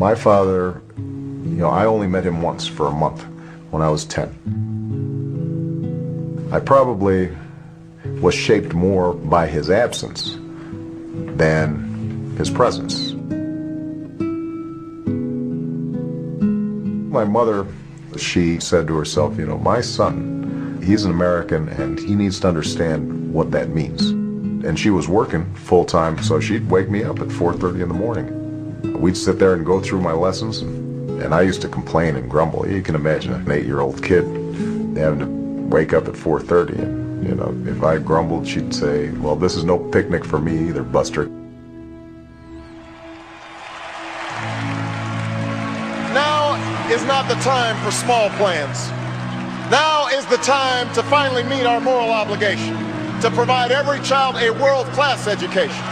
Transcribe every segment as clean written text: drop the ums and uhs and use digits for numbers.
My father, I only met him once for a month when I was 10. I probably was shaped more by his absence than his presence. My mother, she said to herself, my son, he's an American and he needs to understand what that means. And she was working full time, so she'd wake me up at 4:30 in the morning. We'd sit there and go through my lessons, and I used to complain and grumble. You can imagine an 8-year-old kid having to wake up at 4:30, and if I grumbled, she'd say, well, this is no picnic for me either, Buster. Now is not the time for small plans. Now is the time to finally meet our moral obligation, to provide every child a world-class education.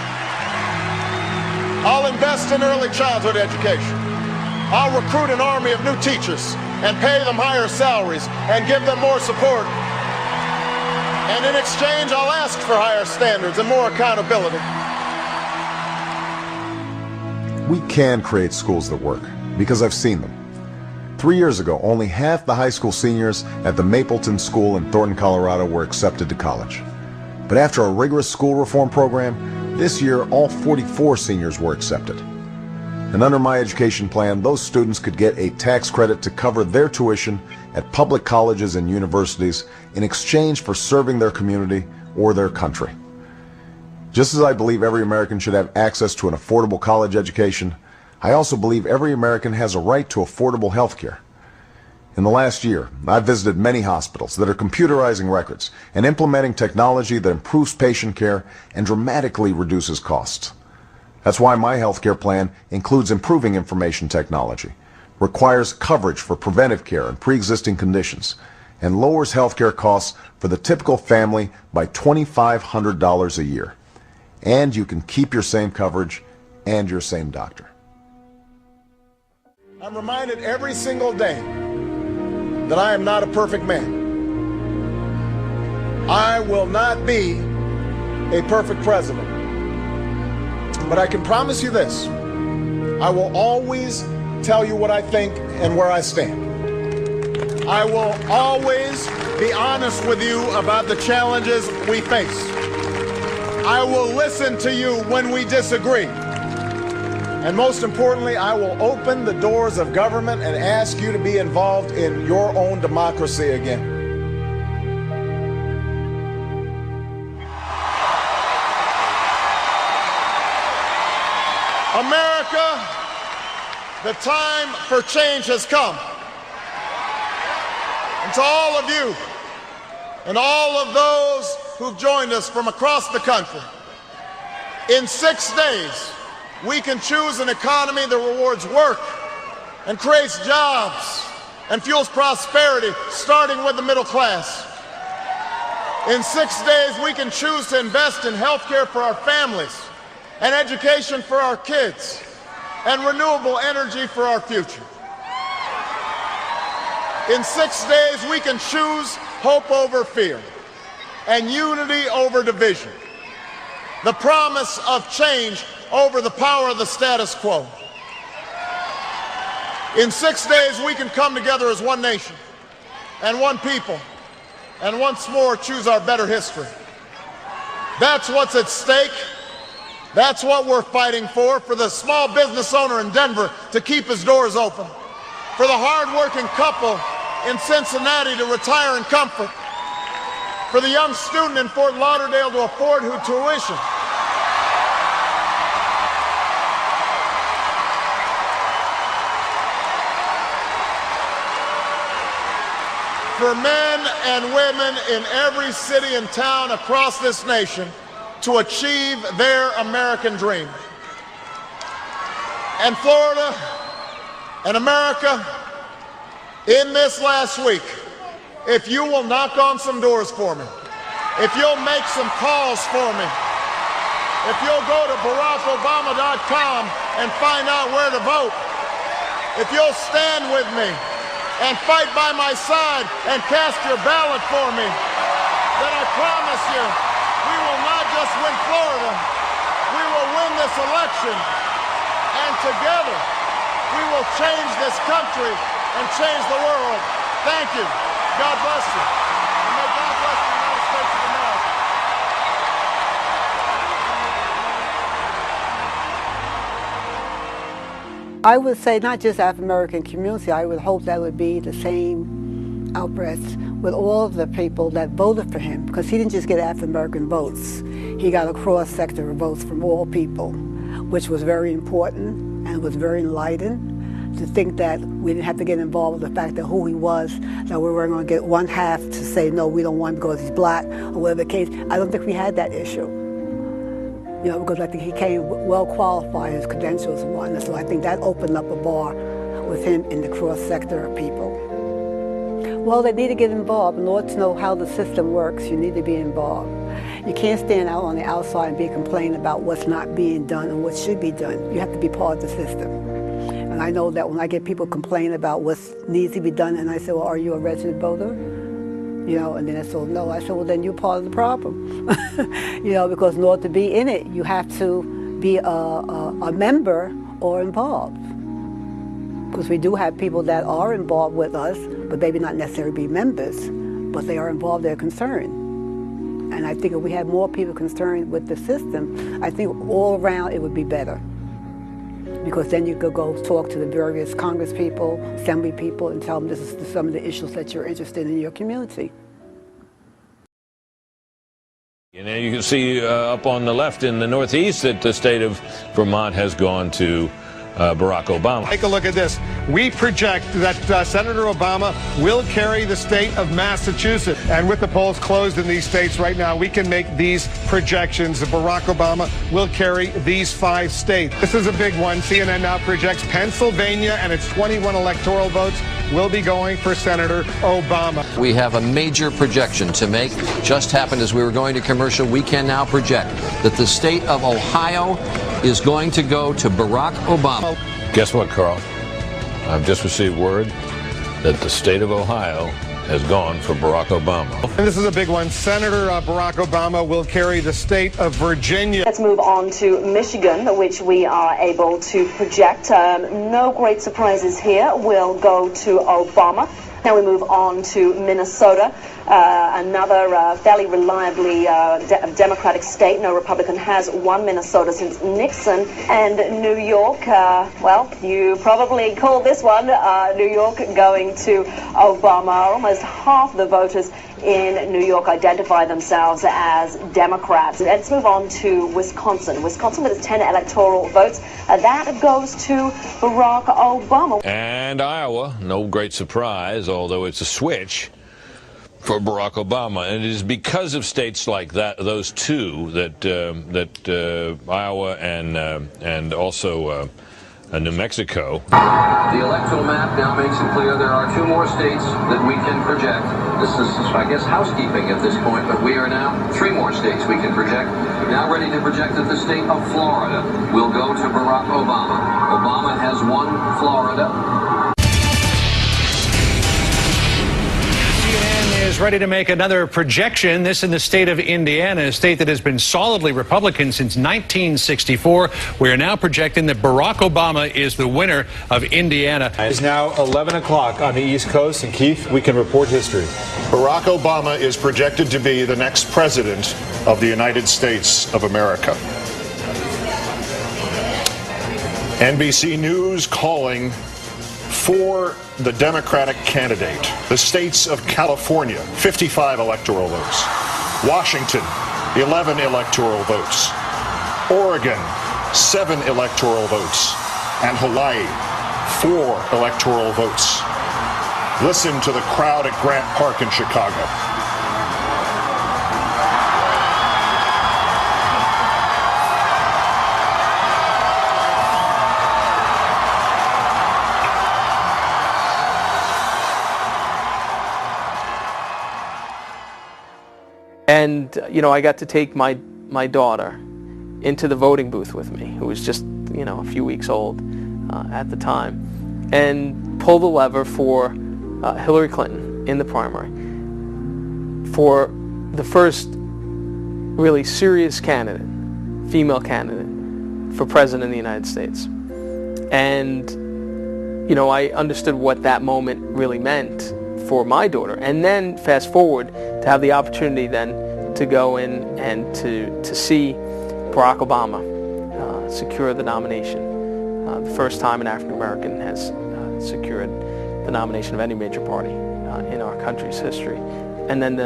I'll invest in early childhood education. I'll recruit an army of new teachers and pay them higher salaries and give them more support. And in exchange, I'll ask for higher standards and more accountability. We can create schools that work, because I've seen them. 3 years ago, only half the high school seniors at the Mapleton School in Thornton, Colorado were accepted to college. But after a rigorous school reform program, this year all 44 seniors were accepted. And under my education plan, those students could get a tax credit to cover their tuition at public colleges and universities in exchange for serving their community or their country. Just as I believe every American should have access to an affordable college education, I also believe every American has a right to affordable health care. In the last year, I've visited many hospitals that are computerizing records and implementing technology that improves patient care and dramatically reduces costs. That's why my healthcare plan includes improving information technology, requires coverage for preventive care and pre-existing conditions, and lowers healthcare costs for the typical family by $2,500 a year. And you can keep your same coverage and your same doctor. I'm reminded every single day that I am not a perfect man. I will not be a perfect president. But I can promise you this: I will always tell you what I think and where I stand. I will always be honest with you about the challenges we face. I will listen to you when we disagree. And most importantly, I will open the doors of government and ask you to be involved in your own democracy again. America, the time for change has come. And to all of you and all of those who've joined us from across the country, in 6 days, we can choose an economy that rewards work and creates jobs and fuels prosperity, starting with the middle class. In 6 days, we can choose to invest in health care for our families and education for our kids and renewable energy for our future. In 6 days, we can choose hope over fear and unity over division, the promise of change over the power of the status quo. In 6 days, we can come together as one nation and one people and once more choose our better history. That's what's at stake. That's what we're fighting for the small business owner in Denver to keep his doors open, for the hard-working couple in Cincinnati to retire in comfort, for the young student in Fort Lauderdale to afford her tuition, for men and women in every city and town across this nation to achieve their American dream. And Florida and America, in this last week, if you will knock on some doors for me, if you'll make some calls for me, if you'll go to BarackObama.com and find out where to vote, if you'll stand with me and fight by my side and cast your ballot for me, then I promise you, we will not just win Florida, we will win this election. And together, we will change this country and change the world. Thank you. God bless you. And may God bless the United States of America. I would say not just African-American community, I would hope that would be the same outburst with all of the people that voted for him, because he didn't just get African-American votes. He got a cross-sector of votes from all people, which was very important and was very enlightening to think that we didn't have to get involved with the fact that who he was, that we weren't going to get one half to say, no, we don't want him because he's black, or whatever the case. I don't think we had that issue. You know, because I think he came well qualified, his credentials and whatnot, so I think that opened up a bar with him in the cross-sector of people. Well, they need to get involved. In order to know how the system works, you need to be involved. You can't stand out on the outside and be complaining about what's not being done and what should be done. You have to be part of the system. And I know that when I get people complaining about what needs to be done, and I say, well, are you a registered voter? You know, and then I said, no. I said, well, then you're part of the problem. You know, because in order to be in it, you have to be a member or involved. Because we do have people that are involved with us, but maybe not necessarily be members, but they are involved, they're concerned. And I think if we had more people concerned with the system, I think all around it would be better. Because then you could go talk to the various Congress people, Assembly people, and tell them this is some of the issues that you're interested in your community. You know, you can see up on the left in the Northeast that the state of Vermont has gone to Barack Obama. Take a look at this. We project that Senator Obama will carry the state of Massachusetts. And with the polls closed in these states right now, we can make these projections that Barack Obama will carry these 5 states. This is a big one. CNN now projects Pennsylvania and its 21 electoral votes will be going for Senator Obama. We have a major projection to make. Just happened as we were going to commercial. We can now project that the state of Ohio is going to go to Barack Obama. Guess what, Carl? I've just received word that the state of Ohio has gone for Barack Obama. And this is a big one. Senator Barack Obama will carry the state of Virginia. Let's move on to Michigan, which we are able to project. No great surprises here. We'll go to Obama. Now we move on to Minnesota, another fairly reliably Democratic state. No Republican has won Minnesota since Nixon. And New York, well, you probably called this one, New York going to Obama. Almost half the voters in New York identify themselves as Democrats. Let's move on to Wisconsin. Wisconsin with its 10 electoral votes. That goes to Barack Obama. And Iowa, no great surprise, although it's a switch for Barack Obama. And it is because of states like that, those two, that Iowa and also New Mexico. The electoral map now makes it clear there are 2 more states that we can project. This is, I guess, housekeeping at this point, but we are now 3 more states we can project. Now ready to project that the state of Florida will go to Barack Obama. Obama has won Florida. Is ready to make another projection. This in the state of Indiana, a state that has been solidly Republican since 1964. We are now projecting that Barack Obama is the winner of Indiana. It is now 11 o'clock on the East Coast, and Keith, we can report history. Barack Obama is projected to be the next president of the United States of America. NBC News calling for the Democratic candidate. The states of California, 55 electoral votes. Washington, 11 electoral votes. Oregon, 7 electoral votes. And Hawaii, 4 electoral votes. Listen to the crowd at Grant Park in Chicago. And, you know, I got to take my daughter into the voting booth with me, who was just, you know, a few weeks old at the time, and pull the lever for Hillary Clinton in the primary for the first really serious candidate, female candidate, for president of the United States. And you know, I understood what that moment really meant for my daughter. And then fast forward to have the opportunity then to go in and to see Barack Obama secure the nomination. The first time an African American has secured the nomination of any major party in our country's history. And then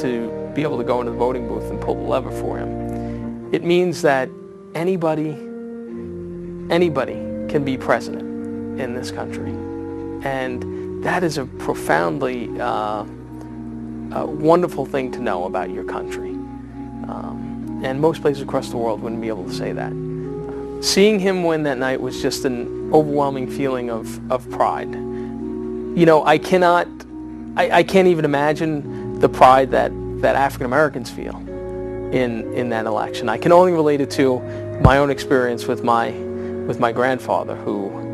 to be able to go into the voting booth and pull the lever for him. It means that anybody can be president in this country. And that is a profoundly wonderful thing to know about your country. And most places across the world wouldn't be able to say that. Seeing him win that night was just an overwhelming feeling of pride. You know, I can't even imagine the pride that African Americans feel in that election. I can only relate it to my own experience with my grandfather, who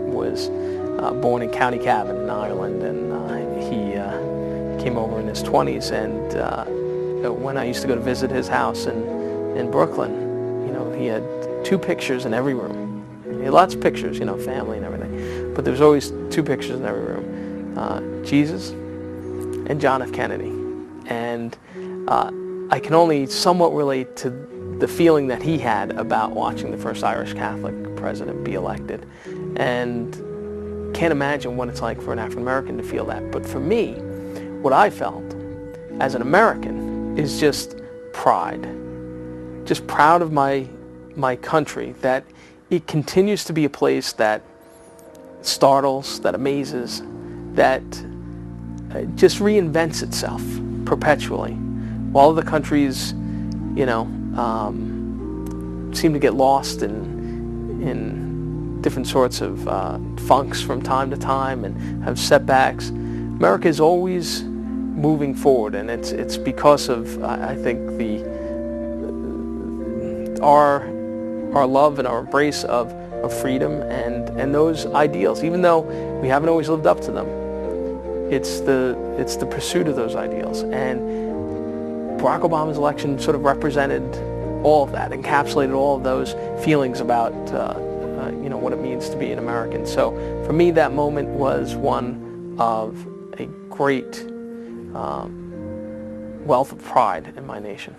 was born in County Cavan in Ireland, and he came over in his 20s. And when I used to go to visit his house in Brooklyn, you know, he had 2 pictures in every room. He had lots of pictures, you know, family and everything, but there was always 2 pictures in every room: Jesus and John F. Kennedy. And I can only somewhat relate to the feeling that he had about watching the first Irish Catholic president be elected, and can't imagine what it's like for an African American to feel that. But for me, what I felt as an American is just pride, just proud of my country, that it continues to be a place that startles, that amazes, that just reinvents itself perpetually. While other countries, you know, seem to get lost in different sorts of funks from time to time and have setbacks, America is always moving forward, and it's because of, I think, our love and our embrace of freedom and those ideals. Even though we haven't always lived up to them, it's the pursuit of those ideals. And Barack Obama's election sort of represented all of that, encapsulated all of those feelings about you know, what it means to be an American. So for me, that moment was one of a great wealth of pride in my nation.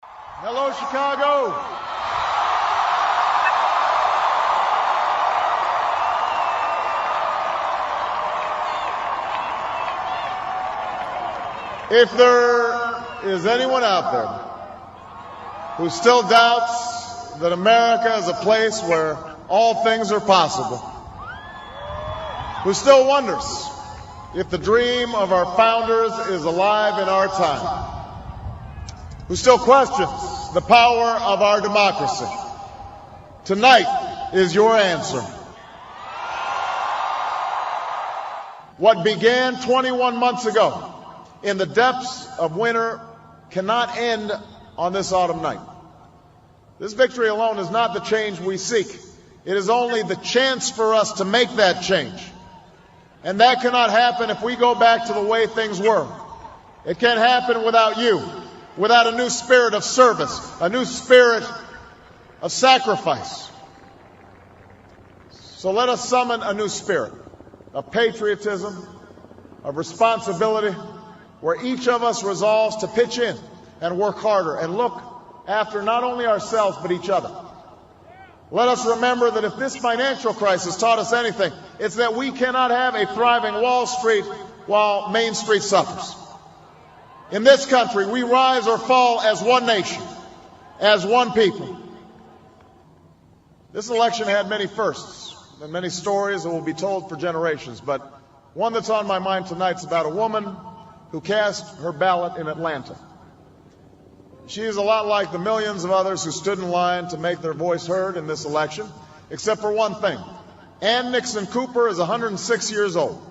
Hello, Chicago. If there is anyone out there who still doubts that America is a place where all things are possible, who still wonders if the dream of our founders is alive in our time, who still questions the power of our democracy, tonight is your answer. What began 21 months ago in the depths of winter cannot end on this autumn night. This victory alone is not the change we seek. It is only the chance for us to make that change. And that cannot happen if we go back to the way things were. It can't happen without you, without a new spirit of service, a new spirit of sacrifice. So let us summon a new spirit of patriotism, of responsibility, where each of us resolves to pitch in and work harder and look after not only ourselves but each other. Let us remember that if this financial crisis taught us anything, it's that we cannot have a thriving Wall Street while Main Street suffers. In this country, we rise or fall as one nation, as one people. This election had many firsts and many stories that will be told for generations, but one that's on my mind tonight is about a woman who cast her ballot in Atlanta. She is a lot like the millions of others who stood in line to make their voice heard in this election, except for one thing. Ann Nixon Cooper is 106 years old.